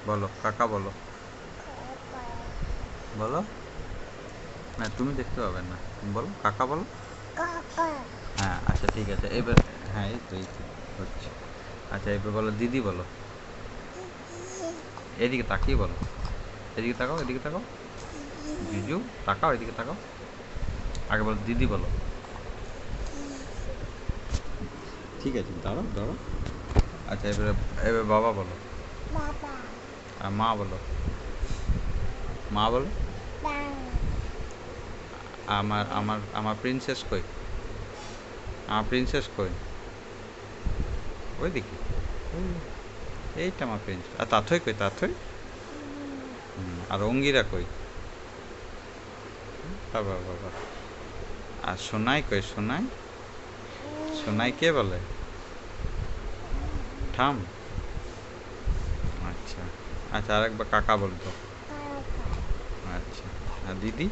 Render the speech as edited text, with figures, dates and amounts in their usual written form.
বলো কাকা বলো। বলো না, তুমি দেখতে পাবে না, তুমি বলো কাকা বলো। হ্যাঁ আচ্ছা ঠিক আছে এবার। হ্যাঁ এই তো হচ্ছে। আচ্ছা এবার বলো দিদি বলো। এদিকে তাকিয়ে বলো। এদিকে তাকাও, এদিকে তাকাও। জিজু তাকাও, এদিকে তাকাও। আগে বলো দিদি বলো। ঠিক আছে দাঁড়াও দাঁড়াও। আচ্ছা এবারে এবার বাবা বলো। আর মা বলো। মা বলো। আমার আমার আমার প্রিন্সেস কই? আমার প্রিন্সেস কই? ওই দেখি। এইটা আমার প্রিন্সেস। আর তাথই কই? তাথই। আর অঙ্গিরা কই? বাবা বাবা। আর সোনাই কই? সোনাই। সোনাই কে বলে? ঠাম। আচ্ছা। আচ্ছা আরেকবার কাকা বলতো। আচ্ছা। আর দিদি?